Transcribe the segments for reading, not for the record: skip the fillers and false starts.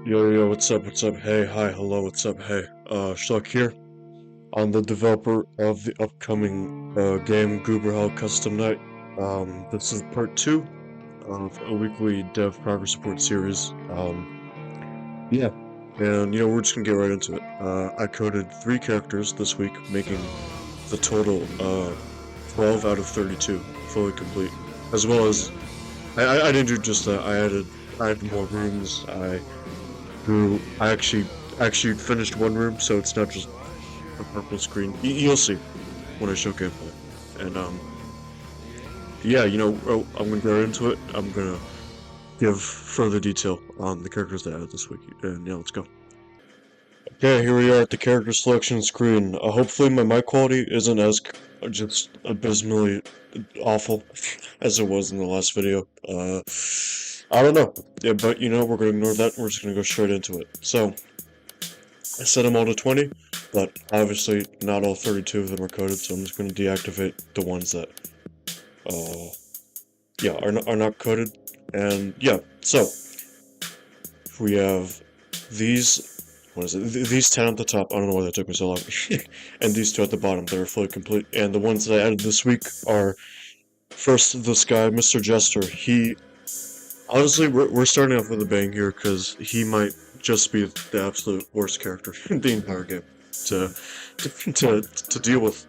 Yo, what's up, hey, hi, hello, what's up, hey, Shuck here. I'm the developer of the upcoming, game Goober Hell Custom Night. This is part 2 of a weekly dev progress report series. Yeah, and, we're just gonna get right into it. I coded 3 characters this week, making the total, 12 out of 32, fully complete. As well as, I didn't do just that, I added more rooms, I actually finished one room, so it's not just a purple screen. You'll see when I show gameplay. And yeah, I'm gonna go into it. I'm gonna give further detail on the characters that I added this week. And yeah, let's go. Okay, here we are at the character selection screen. Hopefully my mic quality isn't as just abysmally awful as it was in the last video. I don't know. Yeah, but we're gonna ignore that. We're just gonna go straight into it. So, I set them all to 20, but obviously not all 32 of them are coded, so I'm just going to deactivate the ones that, yeah, are not coded. And yeah, so we have these, what is it, these 10 at the top, I don't know why that took me so long, and these 2 at the bottom that are fully complete. And the ones that I added this week are, first, this guy, Mr. Jester. Honestly, we're starting off with a bang here, because he might just be the absolute worst character in the entire game to deal with.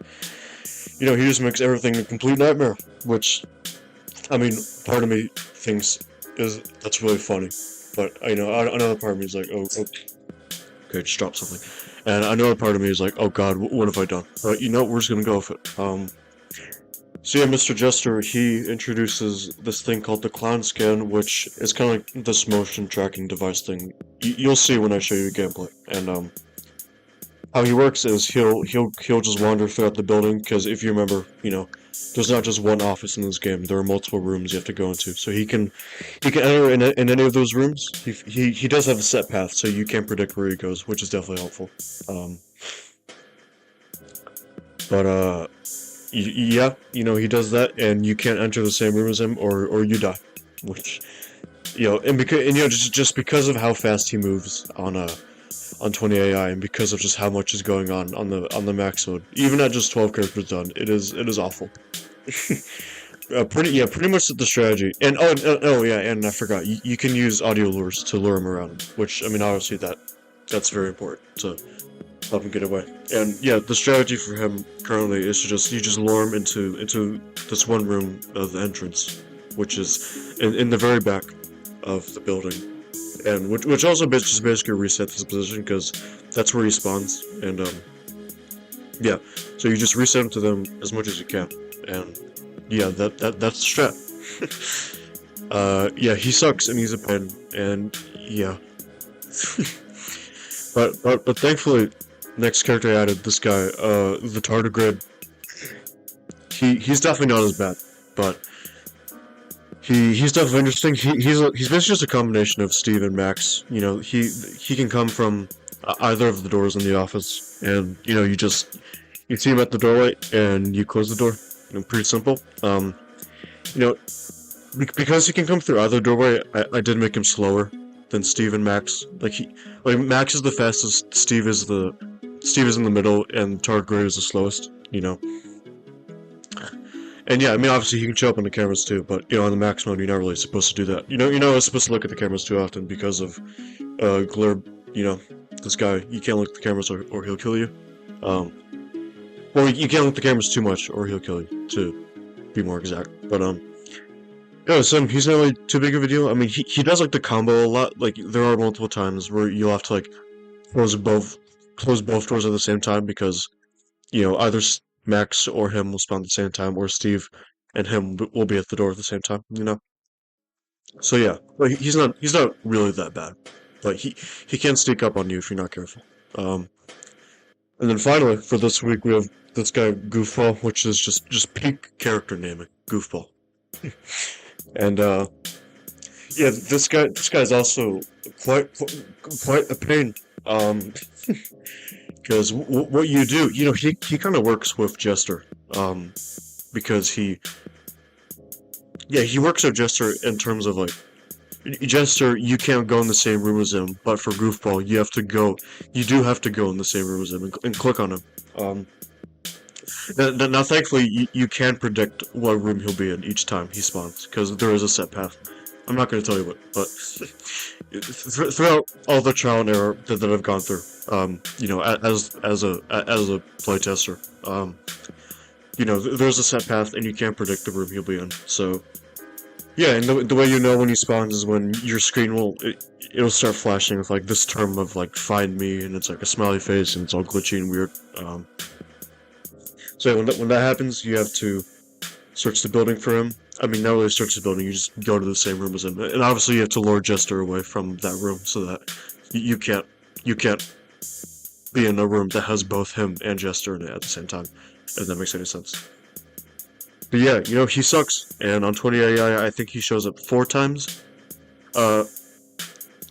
He just makes everything a complete nightmare, which, I mean, part of me thinks that's really funny, but another part of me is like, okay, just drop something, and another part of me is like, oh god, what have I done? But we're just gonna go with it. So yeah, Mr. Jester, he introduces this thing called the clown scan, which is kind of like this motion tracking device thing. You'll see when I show you gameplay. And how he works is he'll just wander throughout the building, because if you remember, there's not just one office in this game. There are multiple rooms you have to go into. So he can enter in any of those rooms. He does have a set path, so you can't predict where he goes, which is definitely helpful. But yeah, he does that, and you can't enter the same room as him, or you die. Which, just because of how fast he moves on 20 AI, and because of just how much is going on the max mode, even at just 12 characters done, it is awful. Pretty much the strategy. And oh yeah, and I forgot, you can use audio lures to lure him around, which, I mean, obviously that's very important to help him get away. And yeah, the strategy for him currently is to you just lure him into this one room of the entrance, which is in the very back of the building, and which also just basically resets his position, because that's where he spawns. And yeah, so you just reset him to them as much as you can, and yeah, that's the strat. Yeah, he sucks and he's a pain, and yeah. but thankfully, next character I added, this guy, the Tardigrade. He's definitely not as bad, but he's definitely interesting. He's basically just a combination of Steve and Max. He can come from either of the doors in the office, and you see him at the doorway and you close the door. Pretty simple. Because he can come through either doorway, I did make him slower than Steve and Max. Like Max is the fastest, Steve is in the middle, and Tardigrade is the slowest. And yeah, I mean, obviously he can show up on the cameras too, but on the max mode, you're not really supposed to do that. You're not supposed to look at the cameras too often because of Glurb. This guy, you can't look at the cameras or he'll kill you. Or you can't look at the cameras too much or he'll kill you, to be more exact. But yeah, so he's not really too big of a deal. I mean, he does like the combo a lot. Like, there are multiple times where you'll have to like close both doors at the same time, because either Max or him will spawn at the same time, or Steve and him will be at the door at the same time. So yeah, like, he's not really that bad, but he can sneak up on you if you're not careful. And then finally, for this week, we have this guy Goofball, which is just peak character naming, Goofball. And yeah, this guy's also quite a pain. Because what you do, he kind of works with Jester, because he works with Jester in terms of, like, Jester, you can't go in the same room as him, but for Goofball, you do have to go in the same room as him and click on him. Um, now thankfully, you can predict what room he'll be in each time he spawns, because there is a set path. I'm not going to tell you what, but throughout all the trial and error that I've gone through, you know, as a playtester, you know, there's a set path, and you can't predict the room he'll be in. So yeah, and the way you know when he spawns is when your screen it'll start flashing with like this term of like "find me," and it's like a smiley face, and it's all glitchy and weird. So yeah, when that happens, you have to search the building for him. I mean, not really search the building, you just go to the same room as him. And obviously you have to lure Jester away from that room so that you can't be in a room that has both him and Jester in it at the same time, if that makes any sense. But yeah, you know, he sucks, and on 20 AI, I think he shows up 4 times. Uh,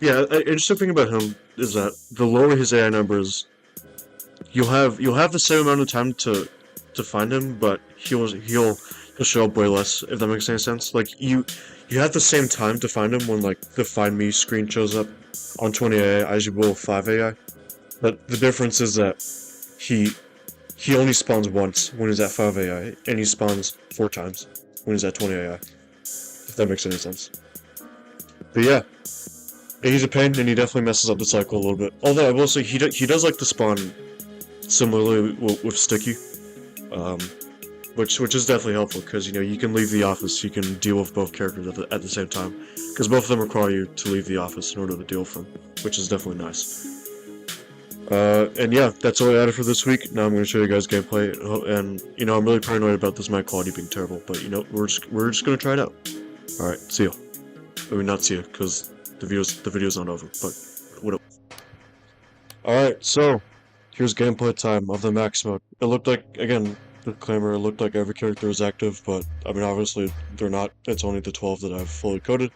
yeah, interesting thing about him is that the lower his AI numbers, you'll have the same amount of time to find him, but he'll show up way less, if that makes any sense. Like you have the same time to find him when like the find me screen shows up on 20 AI as you will 5 AI. But the difference is that he he only spawns once when he's at 5 AI, and he spawns 4 times when he's at 20 AI. If that makes any sense. But yeah, he's a pain, and he definitely messes up the cycle a little bit. Although I will say he does like to spawn similarly with Sticky. Um, which is definitely helpful because you know you can leave the office, you can deal with both characters at the same time because both of them require you to leave the office in order to deal with them, which is definitely nice. And yeah, that's all I added for this week. Now I'm going to show you guys gameplay, and you know I'm really paranoid about this mic quality being terrible, but you know we're just going to try it out. All right, see ya. I mean not see ya because the video's not over, but whatever. All right, so here's gameplay time of the max mode. It looked like, again, disclaimer, it looked like every character is active, but, I mean, obviously, they're not. It's only the 12 that I've fully coded.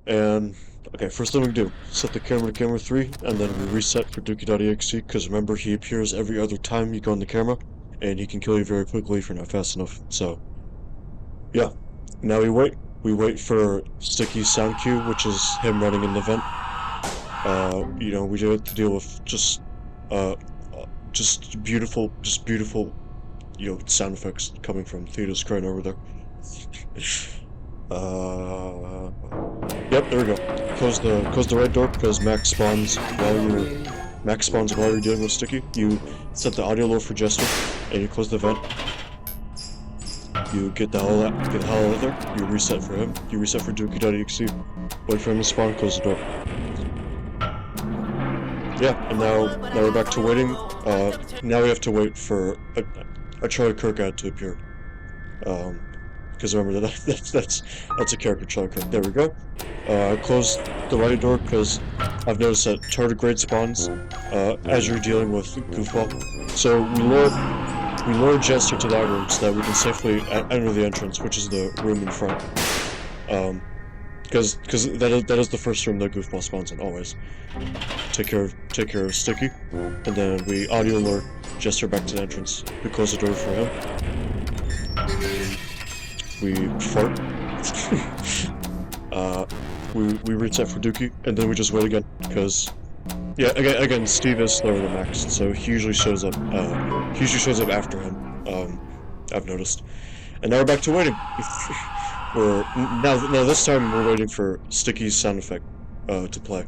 And, okay, first thing we do, set the camera to camera 3, and then we reset for Dookie.exe, because remember, he appears every other time you go on the camera, and he can kill you very quickly if you're not fast enough. So, yeah. Now we wait. We wait for Sticky's sound cue, which is him running in the vent. You know, we do have to deal with uh, just beautiful, you know, sound effects coming from Theo's crane over there. Uh, yep, there we go. Close the right door because Max spawns while you're dealing with Sticky. You set the audio low for Jester, and you close the vent. You get the hell out of there. You reset for him. You reset for Dookie.exe. Wait for him to spawn. Close the door. Yeah, and now we're back to waiting. Now we have to wait for a Charlie Kirk ad to appear. Because remember that's a character, Charlie Kirk. There we go. I closed the right door because I've noticed that tardigrade spawns as you're dealing with Goofball. So we lure Jester to that room so that we can safely enter the entrance, which is the room in front. Because that is the first room that Goofball spawns in always. Take care of Sticky, and then we audio lure Jester back to the entrance. We close the door for him. We fart. We reset for Dookie, and then we just wait again because yeah, again Steve is slower than Max, so he usually shows up. He usually shows up after him. I've noticed, and now we're back to waiting. Now this time we're waiting for Sticky's sound effect to play,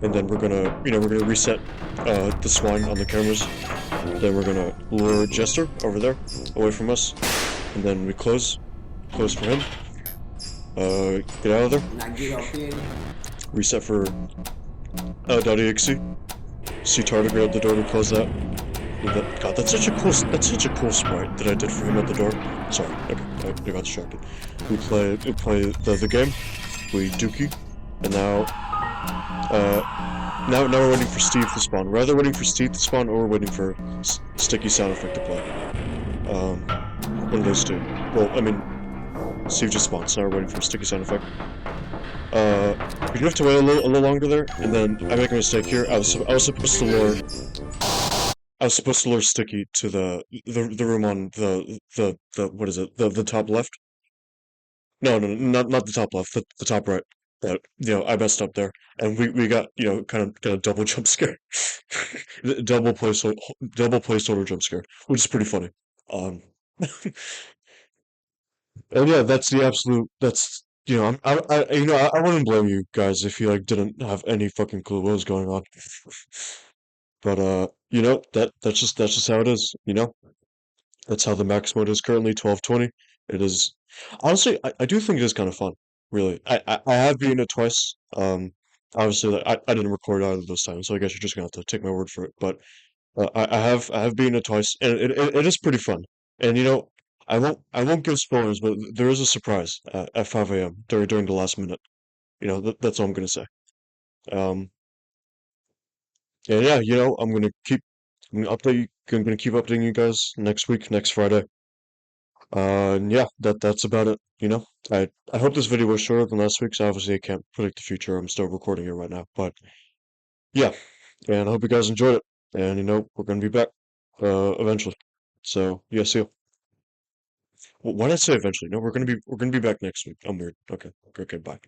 and then we're gonna reset the swine on the cameras. Then we're gonna lure Jester over there away from us, and then we close for him. Get out of there. Reset for .exe. See tardigrade at the door. We close that. God, that's such a cool sprite that I did for him at the door. Sorry, okay, I got distracted. We play the game. We Dookie, and now we're waiting for Steve to spawn. We're either waiting for Steve to spawn or we're waiting for Sticky sound effect to play. One of those two. Well, I mean, Steve just spawned, so now we're waiting for Sticky sound effect. We do have to wait a little longer there, and then I make a mistake here. I was supposed to lure Sticky to the room on the what is it? The top left? No, not the top left. The top right. But I messed up there, and we got kind of double jump scare, double placeholder jump scare, which is pretty funny. Um, and yeah, that's the absolute. That's I wouldn't blame you guys if you like didn't have any fucking clue what was going on. But that's just how it is. That's how the max mode is currently 1220. It is honestly, I do think it is kind of fun. Really, I have beaten it twice. Obviously, like, I didn't record either of those times, so I guess you're just gonna have to take my word for it. But I have beaten it twice, and it is pretty fun. And I won't give spoilers, but there is a surprise at 5 a.m. during the last minute. That's all I'm gonna say. Um, and yeah, I'm gonna keep updating you guys next week, next Friday. And yeah, that's about it. I hope this video was shorter than last week's. Obviously, I can't predict the future. I'm still recording it right now, but yeah, and I hope you guys enjoyed it. And we're gonna be back eventually. So yeah, see you. Why did I say eventually? No, we're gonna be back next week. I'm weird. Okay, okay, bye.